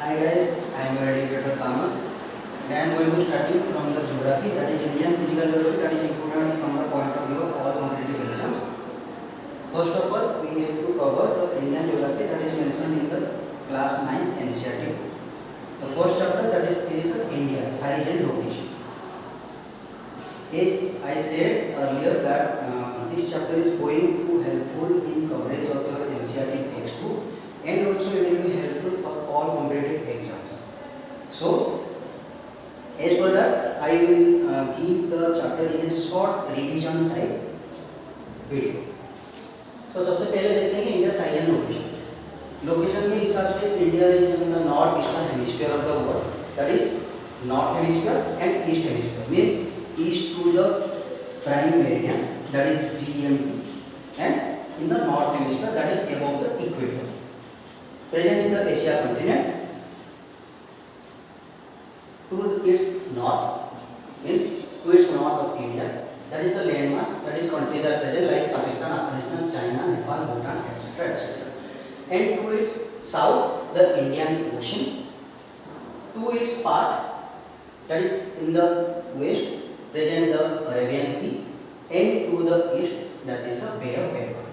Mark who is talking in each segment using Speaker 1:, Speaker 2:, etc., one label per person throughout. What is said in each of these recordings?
Speaker 1: Hi guys, I am your educator Thomas and I am going to starting from the geography, that is Indian physical geography, that is important from the point of view of all competitive exams. First of all, we have to cover the Indian geography that is mentioned in the class 9 NCERT. The first chapter, that is series of India, size and location. As I said earlier that this chapter is going to helpful in coverage of your NCERT textbook and also it will be helpful for all competitive exams. So, as for that, I will give the chapter in a short revision type video. So, सबसे पहले देखते हैं कि India size and location. Location के हिसाब से India is in the north eastern hemisphere of the world, that is north hemisphere and east hemisphere, means east to the prime meridian, that is GMT, and in the north hemisphere, that is above the equator. Present in the Asia continent. To its north, means to its north of India, that is the landmass, that is countries are present like Pakistan, Afghanistan, China, Nepal, Bhutan, etc., etc. And to its south, the Indian Ocean. To its part, that is in the west, present the Arabian Sea, and to the east, that is the Bay of Bengal.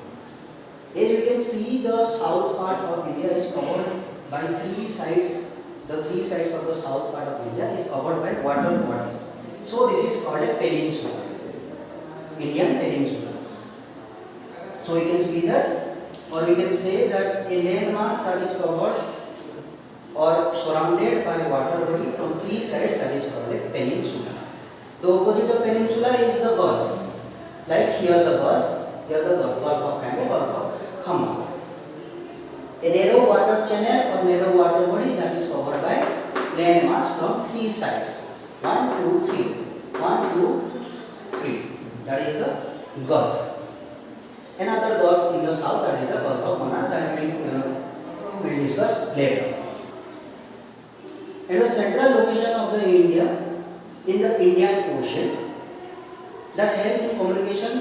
Speaker 1: As we can see, the south part of India is covered by three sides. The three sides of the south part of India is covered by water bodies. So this is called a peninsula, Indian peninsula. So we can see that, or we can say that a landmass that is covered or surrounded by water body from three sides, that is called a peninsula. The opposite of peninsula is the Gulf. Like here the Gulf, here the Gulf of Cambay, Gulf of Khammar. A narrow water channel or narrow water body that is covered by landmass from three sides. 1, 2, 3. 1, 2, 3. That is the Gulf. Another Gulf in the south, that is the Gulf of Mannar, that we will discuss later. And the central location of the India in the Indian Ocean that help in communication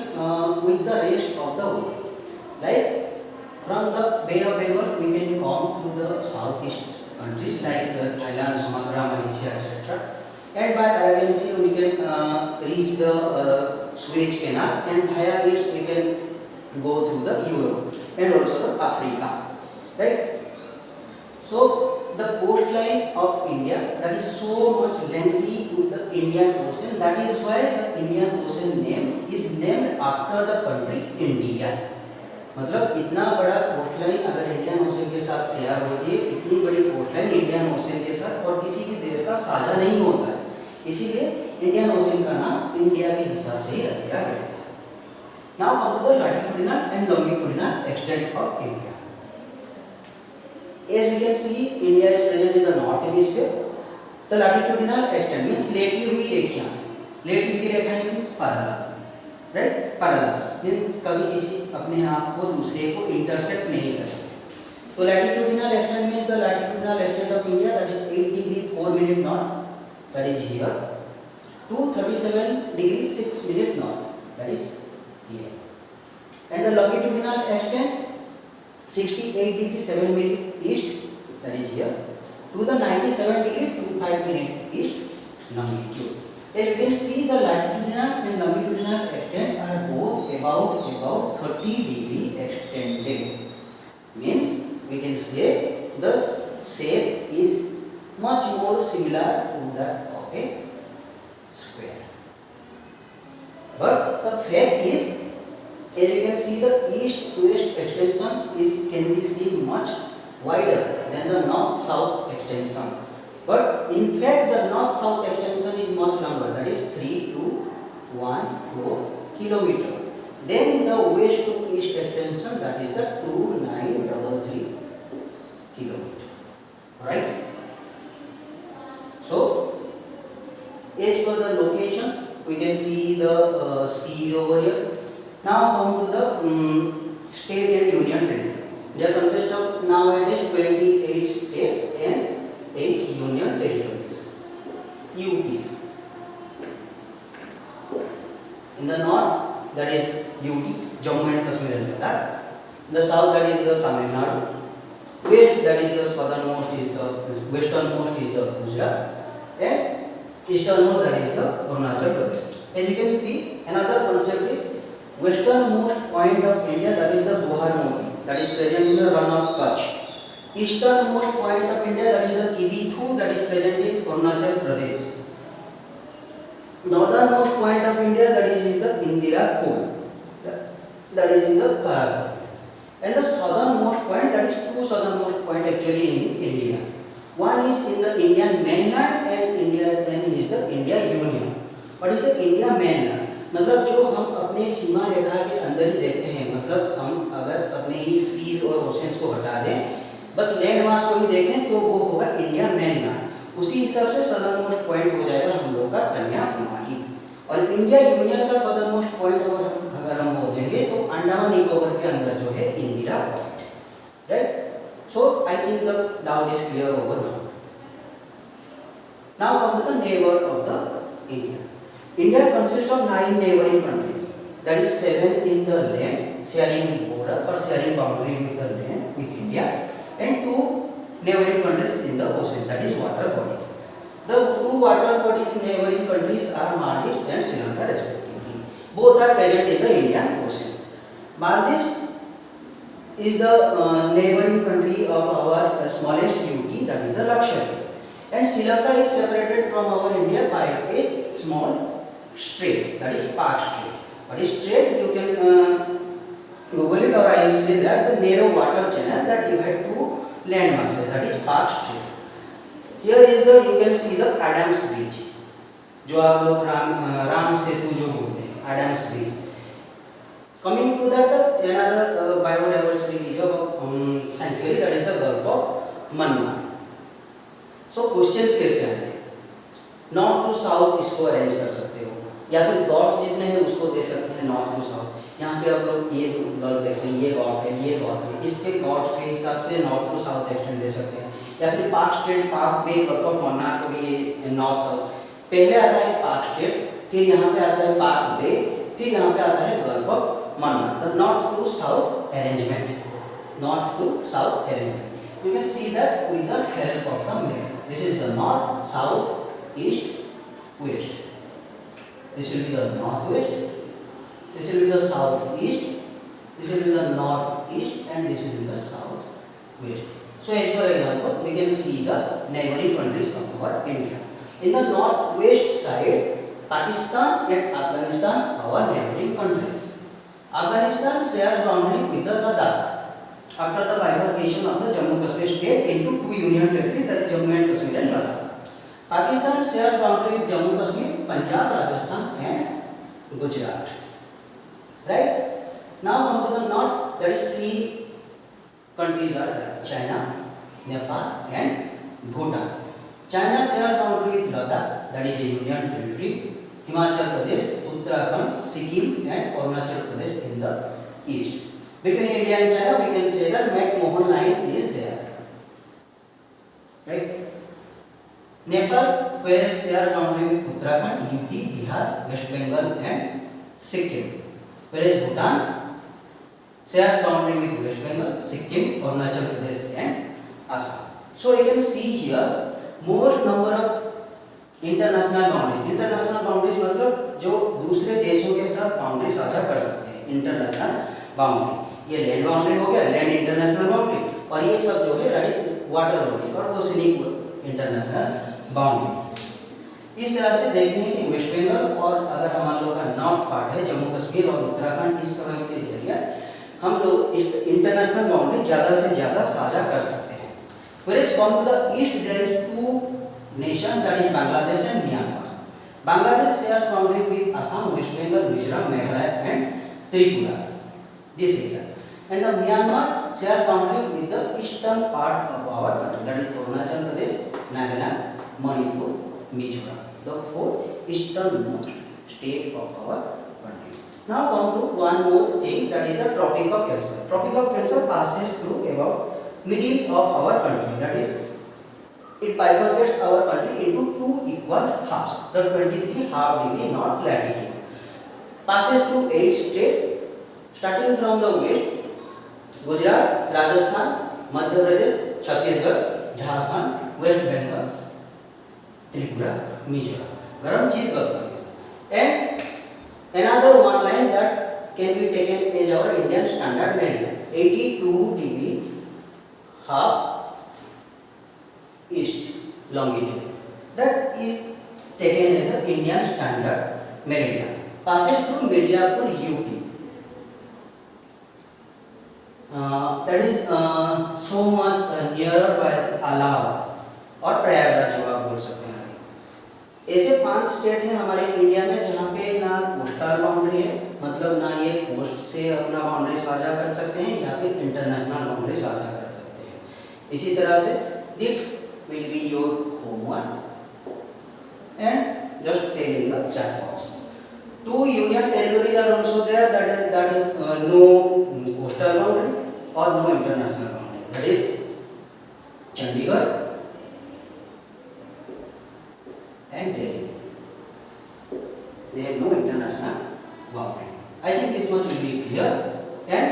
Speaker 1: with the rest of the world. Like from the Bay of Bengal, we can come through the southeast countries like Thailand, Sumatra, Malaysia, etc. And by Arabian Sea, we can reach the Suez Canal, and via it we can go through the Europe and also the Africa. Right? So the coastline of India, that is so much lengthy with the Indian Ocean, that is why the Indian Ocean name is named after the country India. मतलब इतना बड़ा coastline अगर Indian ocean के साथ share होती है, इतनी बड़ी कोस्टलाइन इंडियन ओशन के साथ और किसी भी देश का साझा नहीं होता है, इसीलिए इंडियन ओशन का नाम इंडिया के हिसाब से ही रख दिया गया था. Now come to the latitudinal and longitudinal extent of India. As we can see, India is present in the north hemisphere. The latitudinal extent means लेटी हुई रेखाएं. लेटी हुई रेखाएं means parallel, right? Parallels means कभी किसी अपने आप को दूसरे को इंटरसेक्ट नहीं करते. तो latitudinal extent means the latitudinal extent of India, that is 8 degree 4 minute north, that is here, to 37 degree 6 minute north, that is here. And the longitudinal extent 68 degree 7 minute east, that is here, to the 97 degree 25 minute east longitude. As you can see, the latitudinal and longitudinal extent are both about 30 degree extended. Means we can say the shape is much more similar to that of a square. But the fact is, as you can see, the east to west extension can be seen much wider than the north-south extension. But in fact, the north-south extension is much longer, that is 3214 kilometer. Then the west to east extension, that is the 2933 kilometer. Right? So, as per the location, we can see the sea over here. Now come to the state and union territories. They consist of nowadays 28 states and 8 union territories, UTs. In the north, that is UT, Jammu and Kashmir and Ladakh. In the south, that is the Tamil Nadu. West, that is the southernmost, is the westernmost is the Gujarat, and easternmost, that is the Arunachal Pradesh. As you can see, another concept is westernmost point of India, that is the Buharmoti, that is present in the run of Kutch. Easternmost point of India, that is the Kibithu, that is present in Arunachal Pradesh. Northernmost point of India, that is the Indira Kool, that is in the Karakoram. And the southernmost point, that is two southernmost point actually in India. One is in the Indian mainland and is the India Union. What is the India mainland? मतलब जो हम अपने सीमा रेखा के अंदर ही देखते हैं, मतलब हम अगर अपने ही सीज और ओशंस को हटा दें, बस लैंड मास को ही देखें तो वो होगा इंडिया mainland. उसी हिसाब से southernmost point हो जाएगा हम लोग का कन्याकुमारी. और इंडिया यूनियन का southernmost point अगर हम बोलेंगे तो अंडमान निकोबार के अंदर जो है Indira point, right. So I think the doubt is clear over now. Now come to the neighbour of the India. India consist of 9 neighbouring countries, that is 7 in the land sharing border or sharing boundary with the land with India, and 2 neighboring countries in the ocean, that is water bodies. The 2 water bodies in neighboring countries are Maldives and Sri Lanka respectively. Both are present in the Indian Ocean. Maldives is the neighboring country of our smallest UT, that is the Lakshadweep, and Sri Lanka is separated from our India by a small strait, that is Park Strait. What is strait? You can Google it, or I will say that the narrow water channel that divide two land masses, that is Park Strait. Here is the, you can see the Adams Bridge, जो आप लोग राम सेतु जो बोलते हैं, Adams Bridge. Coming to that, another biodiversity reserve sanctuary, that is the Gulf of Mannar. So questions कैसे आते हैं? North to south इसको अरेंज कर सकते हो, या फिर गॉल्फ जितने हैं उसको दे सकते हैं नॉर्थ टू साउथ. यहाँ पे आप लोग ये गल्फ देख सकते हैं, ये गॉल्फ है, ये गॉल्फ है, इसके गॉल्फ के हिसाब से नॉर्थ टू साउथ एक्सटेंड दे सकते हैं. या फिर Palk strait, Palk bay, gulf of Mannar को भी ये नॉर्थ साउथ. पहले आता है पार्क स्ट्रेट, फिर यहाँ पे आता है पार्क बे, फिर यहाँ पे आता है gulf of Mannar. The north to south arrangement, north to south arrangement. You can see that with the help of the map. This is the north, south, east, west. This will be the north west, this will be the southeast, this will be the northeast, and this will be the southwest. So as for example, we can see the neighboring countries of our India. In the northwest side, Pakistan and Afghanistan are our neighboring countries. Afghanistan shares boundary with the Ladakh after the bifurcation of the Jammu Kashmir state into 2 union territories, that is Jammu and Kashmir and Ladakh. Pakistan shares boundary with Jammu Kashmir, Punjab, Rajasthan, and Gujarat. Right? Now come to the north, that is 3 countries are there: China, Nepal, and Bhutan. China shares boundary with Ladakh, that is a union territory, Himachal Pradesh, Uttarakhand, Sikkim, and Arunachal Pradesh in the east. Between India and China, we can say that McMahon line is there. Right? Nepal, whereas shares boundary with Uttarakhand, UP, Bihar, West Bengal, and Sikkim. Whereas Bhutan shares boundary with West Bengal, Sikkim, Arunachal Pradesh, and Assam. So you can see here most number of international boundaries. International boundaries मतलब जो दूसरे देशों के साथ boundary साझा कर सकते हैं, इंटरनेशनल बाउंड्री. ये लैंड बाउंड्री हो गया, लैंड इंटरनेशनल बाउंड्री, और ये सब जो है दैट इज वाटर बॉडीज और ओशनिक इंटरनेशनल बाउंड्री. इस तरह से देखते हैं कि वेस्ट बंगाल और अगर हमारे लोग का नॉर्थ पार्ट है, जम्मू कश्मीर और उत्तराखंड, इस समय के जरिए हम लोग इंटरनेशनल बाउंड्री ज़्यादा से ज़्यादा साझा कर सकते हैं. Whereas come to the east, there is 2 nations, that is Bangladesh and Myanmar. Bangladesh shares boundary with Assam, West Bengal, Mizoram, Meghalaya, and Tripura. This area. And the Myanmar shares boundary with the eastern part of our country, that is Arunachal Pradesh, Nagaland, Manipur, Mizoram, the 4 easternmost state of our country. Now come to one more thing, that is the Tropic of Cancer. Tropic of Cancer passes through about middle of our country, that is it bifurcates our country into 2 equal halves. The 23½ degree north latitude passes through 8 states, starting from the west: Gujarat, Rajasthan, Madhya Pradesh, Chhattisgarh, Jharkhand, West Bengal, Tripura, Mizoram. गरम चीज गरम. And another one line that can be taken as our Indian standard meridian, 82 degree half east longitude. That is taken as the Indian standard meridian. Passes through Mirzapur, UP. That is so much nearer by Allahabad और प्रयागराज जो आप बोल सकते हैं. ऐसे 5 state हैं हमारे India में जहाँ पे ना कोस्टल बाउंड्री है, मतलब ना ये कोस्ट से अपना बाउंड्री साझा कर सकते हैं या फिर इंटरनेशनल बाउंड्री साझा कर सकते हैं. इसी तरह से that will be your homework and just tell in the chat box. 2 union territories are also there, that is no coastal boundary or no international boundary. That is Chandigarh and Delhi. They have no international boundary. I think this much will be clear. And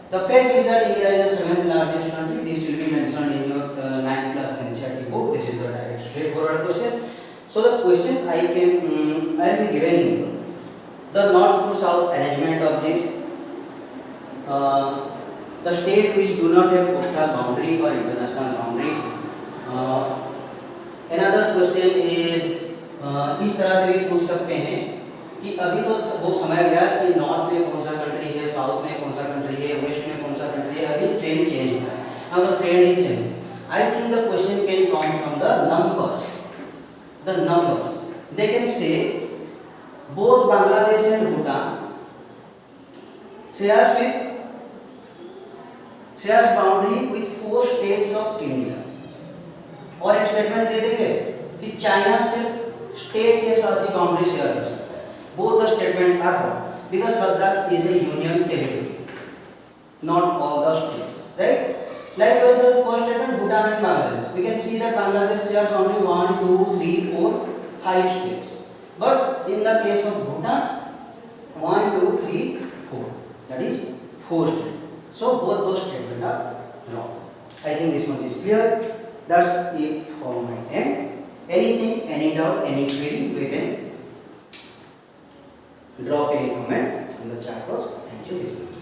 Speaker 1: the fact is that India is the 7th largest country. This will be mentioned in your 9th class NCERT book. This is the direct straightforward questions. So the questions I will be giving you. The north to south arrangement of this, the state which do not have coastal boundary or international boundary. Another question is इस तरह से भी पूछ सकते हैं कि अभी तो वो समय गया कि नॉर्थ में कौन सा कंट्री है, साउथ में कौन सा कंट्री है, वेस्ट में कौन सा कंट्री है. अभी ट्रेंड चेंज हो रहा है. Now the trend is changing. I think the question can come from the numbers. The numbers they can say both Bangladesh and Bhutan shares boundary with 4 states of India. और एक statement दे देंगे कि China सिर्फ state के साथ ही boundary share कर सकता है. Both the statement are wrong because Ladakh is a union territory, not all the states, right? Likewise, the first statement, Bhutan and Bangladesh. We can see that Bangladesh shares only 1, 2, 3, 4, 5 states. But in the case of Bhutan, 1, 2, 3, 4. That is 4 states. So both those statements are wrong. I think this much is clear. That's it for my end. Anything, any doubt, any query, we can drop a comment in the chat box. Thank you very much.